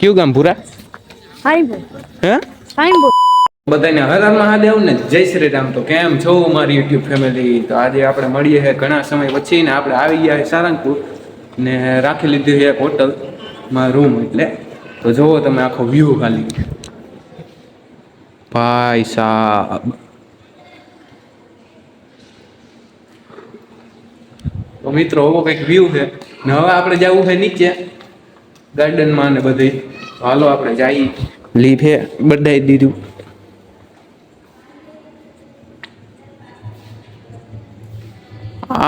કયું ગામ પૂરા? હે બધાને હર હર મહાદેવ ને જય શ્રી રામ. તો કેમ છો મારી યુટ્યુબ ફેમિલી? તો આજે આપણે મળીએ છે ઘણા સમય પછી ને આપણે આવી ગયા છે સારંગપુર ને રાખી લીધી છે એક હોટલમાં રૂમ. એટલે તો જોવો તમે આખો વ્યૂ ખાલી ભાઈ સાહેબ. તો મિત્રો એવો કંઈક વ્યૂ છે ને હવે આપણે જવું છે નીચે ગાર્ડનમાં ને બધી. હાલો આપણે જઈએ. લીફ હે બધાઈ દીધું.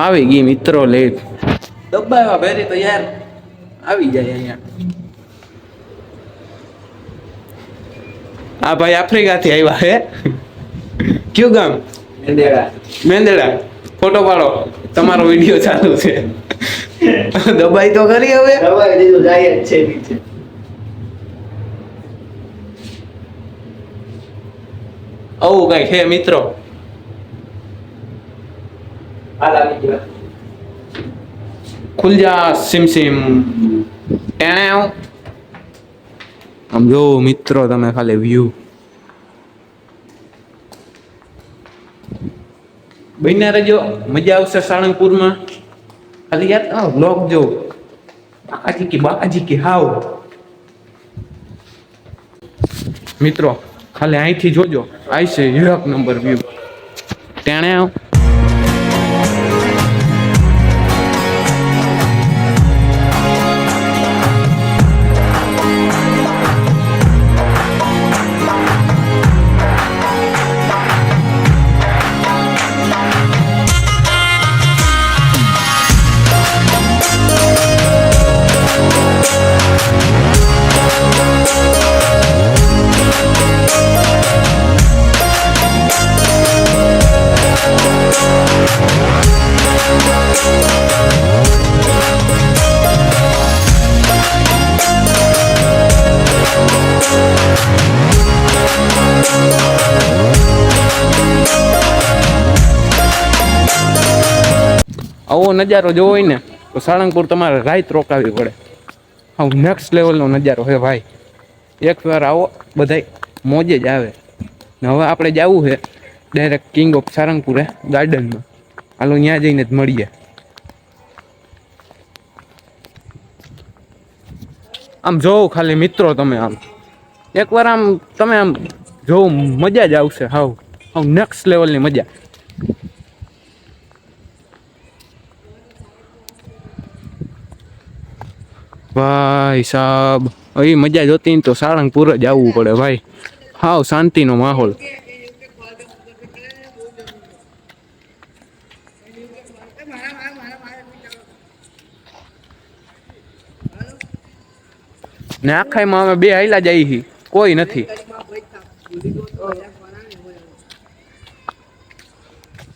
આવી ગઈ મિત્રો લેટ દબાવ્યા ભેરી તો યાર આવી જાય અહીંયા. આ ભાઈ આફ્રિકાથી આવ્યા હે. કયું ગામ? મેંદડા. ફોટો પાડો, તમારો વિડીયો ચાલુ છે. દબાઈ તો કરી હવે દબાઈ દીધું જાય જ છે નીચે. આવું કઈ છે મિત્રો. ખુલ જા સિમ સિમ. આમ જો મિત્રો તમે ખાલી વ્યૂ બન્યા રહેજો, મજા આવશે સાળંગપુરમાં. ખાલી યાર બ્લોગ જો બાકાજી કી હાવ મિત્રો ખાલી અહીંથી જોજો આવશે એક નંબર વ્યૂ. ટેણે આવો નજારો જોવો હોય ને તો સાળંગપુર તમારે રાત રોકાવી પડે. હા, નેક્સ્ટ લેવલનો નજારો હે ભાઈ. એકવાર આવો બધાય મોજે જ આવે. ને હવે આપણે જવું છે ડાયરેક્ટ કિંગ ઓફ સારંગપુર ગાર્ડનમાં. હાલો ત્યાં જઈને જ મળીએ. આમ જોવો ખાલી મિત્રો તમે આમ એકવાર આમ તમે આમ જોવો મજા જ આવશે. હાવ નેક્સ્ટ લેવલની મજા. ભાઈ સાહેબ એ મજા જોતી ને તો સાળંગપુર જ આવવું પડે ભાઈ. હાવ શાંતિનો માહોલ. ને આખાઈમાં અમે બે હાઈલા જઈ હી, કોઈ નથી.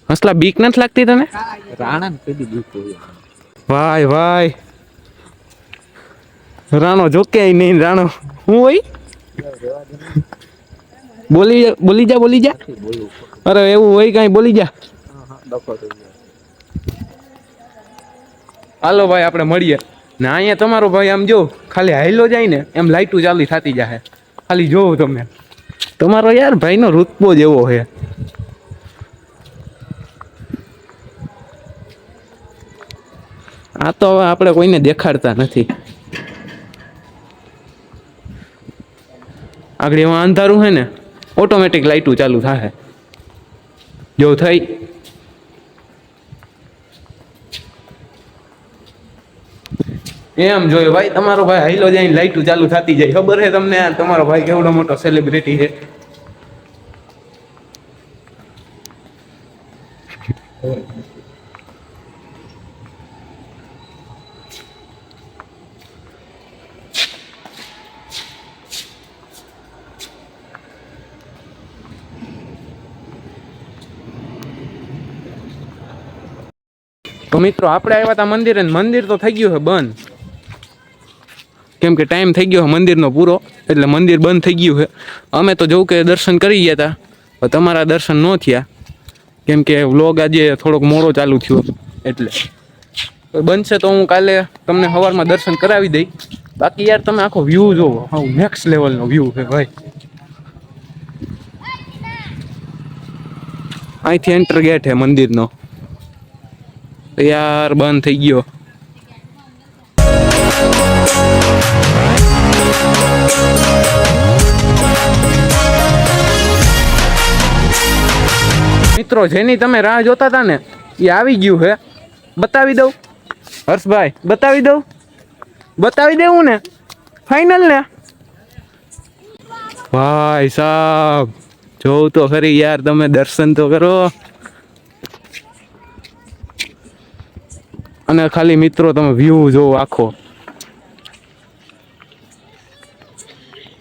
હસલા બીક નથી લાગતી તને? ભાઈ ભાઈ રાણો જોકે નહીં. રાણો હું હોય બોલી જા. અરે એવું હોય કઈ બોલી જા. હાલો ભાઈ આપણે મળીએ. ને અહીંયા તમારો ભાઈ આમ જો ખાલી હાઈલો જાય ને એમ લાઈટું ચાલી થતી જાય. ખાલી જોવો તમે તમારો યાર ભાઈનો રૂતબો જેવો છે. આ તો હવે આપણે કોઈને દેખાડતા નથી. આગળ એમાં અંધારું છે ને ઓટોમેટિક લાઈટું ચાલુ થાય. જો થઈ એમ જોયું ભાઈ તમારો ભાઈ હાઈલો જાય લાઈટું ચાલુ થતી જાય. ખબર છે તમને તમારો ભાઈ કેવડો મોટો સેલિબ્રિટી છે. તો મિત્રો આપણે આવ્યા હતા મંદિરે. મંદિર તો થઈ ગયું છે બંધ, કેમ કે ટાઈમ થઈ ગયો મંદિરનો પૂરો, એટલે મંદિર બંધ થઈ ગયું છે. અમે તો જોઉં કે દર્શન કરી ગયા હતા, તમારા દર્શન ન થયા કેમ કે વ્લોગ આજે થોડોક મોડો ચાલુ થયો એટલે. બનશે તો હું કાલે તમને સવારમાં દર્શન કરાવી દઈ. બાકી યાર તમે આખો વ્યૂ જોવો, હા નેક્સ્ટ લેવલનો વ્યૂ છે ભાઈ. અહીંથી એન્ટર ગેટ છે મંદિરનો, યાર બંધ થઈ ગયો. મિત્રો જેની તમે રાહ જોતા હતા ને એ આવી ગયું છે. બતાવી દઉં હર્ષભાઈ, બતાવી દેવું ને ફાઈનલ ને? ભાઈ સાહેબ જોઉં તો ખરી યાર, તમે દર્શન તો કરો. અને ખાલી મિત્રો તમે વ્યૂ જોવો આખો.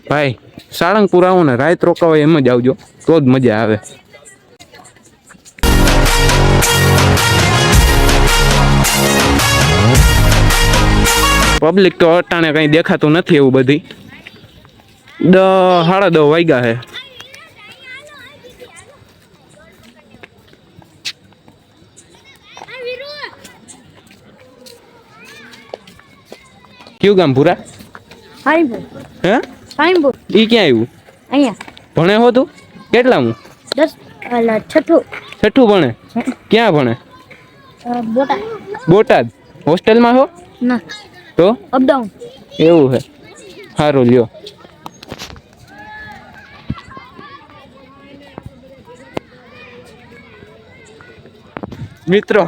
ભાઈ સાળંગપુર આવો ને રાત રોકાવાય એમ જ આવજો તો જ મજા આવે. પબ્લિક તો અટાણે કઈ દેખાતું નથી એવું બધી. 10:30 વાગ્યા હે. કયું ગામ પૂરા? સાઈનપુર. હે સાઈનપુર. ઈ ક્યાં આવ્યું? અહીંયા. ભણે હો તું? કેટલામું? 10 છઠ્ઠું ભણે? ક્યાં ભણે? બોટાદ. બોટાદ હોસ્ટેલમાં હો? ના તો અપડાઉન. એવું હે, સારું લ્યો. મિત્રો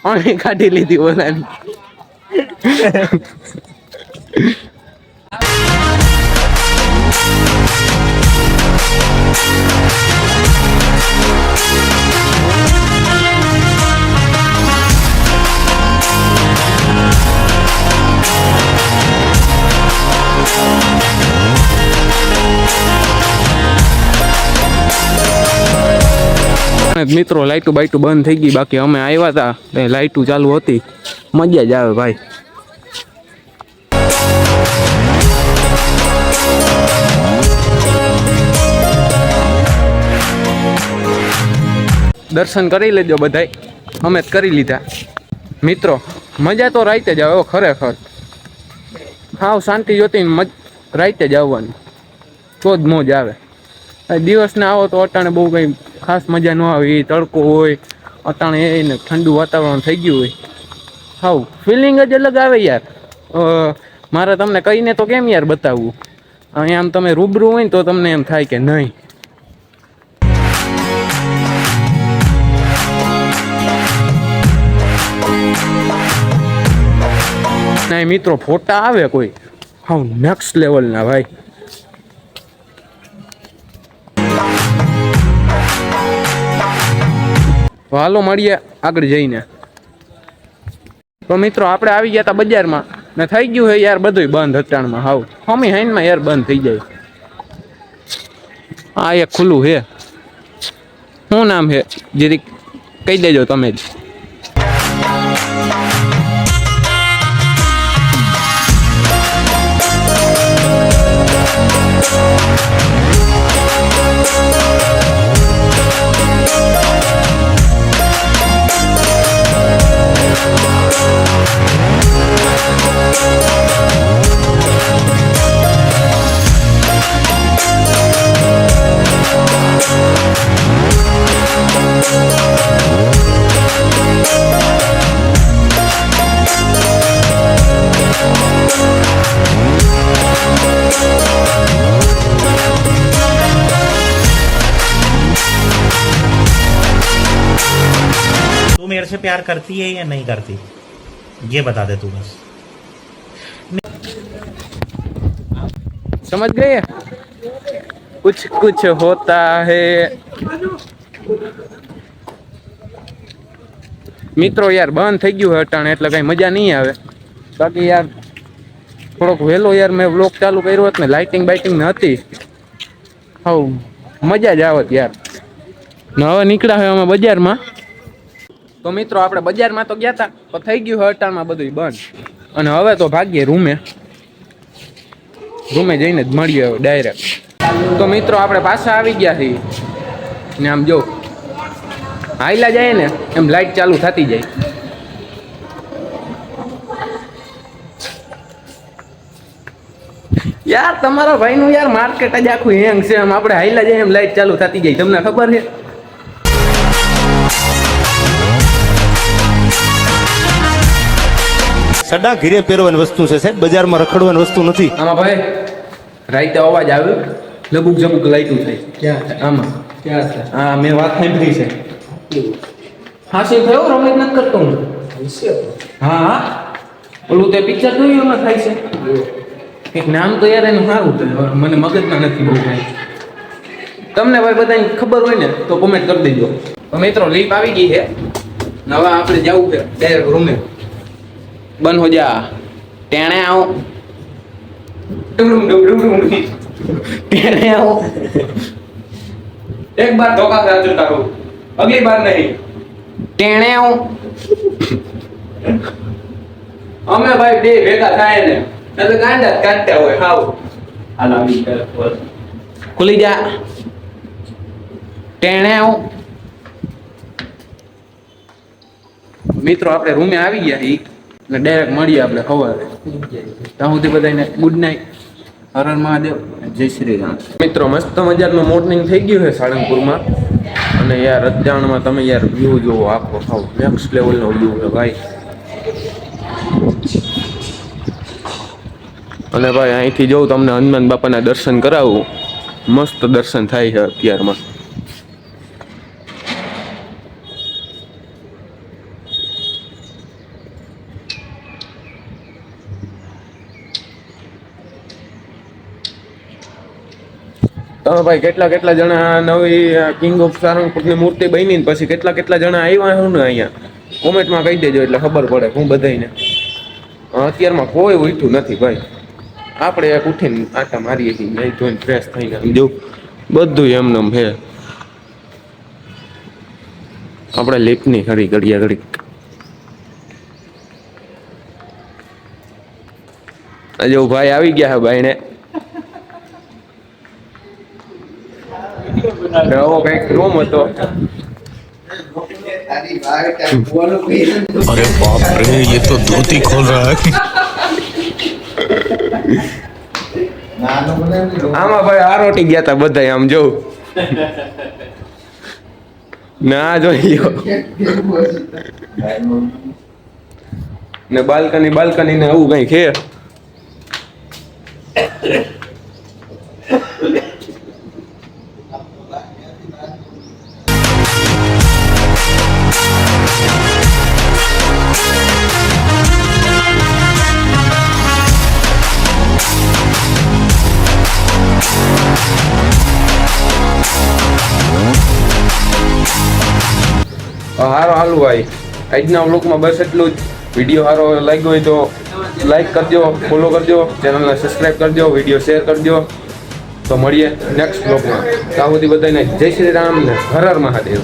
અહીં કાઢી લીધી ઓલાની. મિત્રો લાઈટું બાઈટું બંધ થઈ ગઈ, બાકી અમે આવ્યા હતા લાઈટું ચાલુ હતી. મજા જ આવે ભાઈ. દર્શન કરી લેજો બધાય, અમે જ કરી લીધા. મિત્રો મજા તો રાઈતે જ આવે ખરેખર. હાવ શાંતિ જોતી રાઈતે જ આવવાની તો જ મોજ આવે. દિવસને આવો તો અટાણે બહુ કંઈ ખાસ મજા ન આવે. એ તડકો હોય અટાણે એને ઠંડુ વાતાવરણ થઈ ગયું હોય, હાવ ફિલિંગ જ અલગ આવે યાર. મારે તમને કહીને તો કેમ યાર બતાવવું. અહીંયા આમ તમે રૂબરૂ હોય ને તો તમને એમ થાય કે નહીં. ના મિત્રો ફોટા આવે કોઈ હાવ નેક્સ્ટ લેવલના ભાઈ. હાલો મળીએ આગળ જઈને. તો મિત્રો આપણે આવી ગયા હતા બજારમાં ને થઈ ગયું છે યાર બધું બંધ અટાણમાં. હાવ હમી હાઈનમાં યાર બંધ થઈ જાય. આ એક ખુલ્લું છે. શું નામ છે જરીક કહી દેજો તમે જ. तू मेरे से प्यार करती है या नहीं करती, ये बता दे तू बस. समझ गए? कुछ कुछ होता है. મિત્રો યાર બંધ થઈ ગયું છે અટાણે એટલે કઈ મજા નહીં આવે. બાકી યાર થોડોક વહેલો યાર મેં વ્લોગ ચાલુ કર્યો હોત ને લાઇટિંગ બાઇટિંગ ને હતી, હાવ મજા જ આવત યાર. ને હવે નીકળ્યા હોય અમે બજારમાં. તો મિત્રો આપણે બજારમાં તો ગયા હતા પણ થઈ ગયું છે અટાણમાં બધું બંધ. અને હવે તો ભાગીએ રૂમે જઈને જ મળીએ હવે ડાયરેક્ટ. તો મિત્રો આપણે પાછા આવી ગયા છીએ ને આમ જો હાઈલા જાય ને એમ લાઈટ ચાલુ થતી જાય. યાર તમારા ભાઈનું યાર માર્કેટ જ આખું હેંગ છે. આમ આપણે હાઈલા જાય એમ લાઈટ ચાલુ થતી જાય, તમને ખબર છે? સડા ઘીરે પહેરવાની વસ્તુ છે સાહેબ, બજારમાં રખડવાની વસ્તુ નથી. આમાં ભાઈ રાઈતે અવાજ આવે, લબુક જબુક લાઈટું થાય. ક્યાં આમાં ક્યાં છે? હા, મેં વાત સાંભળી છે. હાસી થયો રમેશ નથી કરતો હું. હા હા, ઓલું તે પિક્ચર જોયું એમાં થાય છે. એક નામ તો યાર એનું સારું છે, મને મગજમાં નથી બહુ કાંઈ. તમને ભાઈ બધાને ખબર હોય ને તો કોમેન્ટ કરી દેજો. તો મિત્રો લીપ આવી ગઈ છે, હવે આપણે જવું છે ડાયરેક્ટ રૂમે. બન હો જા, ટેણે આવો, ટેણે આવો. एक बार धोखा खा चुका हूँ, अगली बार नहीं. ટેણે આવો. અમે ભાઈ બે ભેગા થાય ને એટલે ગાંડા જ કાઢતા હોય. હાવ હાલ આવી ખુલી જા, ટેણે આવો. મિત્રો આપણે રૂમે આવી ગયા છીએ એટલે ડાયરેક્ટ મળીએ આપણે સવારે. ત્યાં સુધી બધાને ગુડ નાઇટ, હર હર મહાદેવ, જય શ્રી રામ. મિત્રો મસ્ત મજાનું મોર્નિંગ થઈ ગયું છે સાળંગપુરમાં. અને યાર અત્યારમાં તમે યાર વ્યૂ જોવો, આખો હાવ નેક્સ્ટ લેવલનો વ્યૂ છે ભાઈ. અને ભાઈ અહીંથી જોઉં તમને હનુમાન બાપાના દર્શન કરાવું. મસ્ત દર્શન થાય છે અત્યારમાં. તમે ભાઈ કેટલા જણા નવી કિંગ ઓફ સારંગપુરની મૂર્તિ બની ને પછી કેટલા જણા આવ્યા હું ને અહીંયા કોમેન્ટમાં કહી દેજો એટલે ખબર પડે હું બધાને. અત્યારમાં કોઈ ઉઠ્યું નથી ભાઈ. આપણે એક ઉઠીને આટા મારીએ છીએ, નહીં ધોઈને ફ્રેશ થઈને જો બધું એમનેમ છે. આપણે લીપની ખરી ઘડિયા ઘડી. આજે ભાઈ આવી ગયા છે ભાઈને. નવો કઈક રૂમ હતો. અરે બાપ રે, ये तो धोती खोल रहा है. આમાં ભાઈ આરોટી ગયા તા બધા આમ જોઉં ના જોઈ ને બાલ્કની ને આવું કઈ છે. હારો હાલું ભાઈ, આજના વ્લોગમાં બસ એટલું જ. વિડીયો સારો લાગ્યો હોય તો લાઈક કરજો, ફોલો કરજો, ચેનલને સબસ્ક્રાઈબ કરજો, વિડીયો શેર કરજો. તો મળીએ નેક્સ્ટ વ્લોગમાં. ત્યાં સુધી બધાને જય શ્રી રામ ને હર હર મહાદેવ.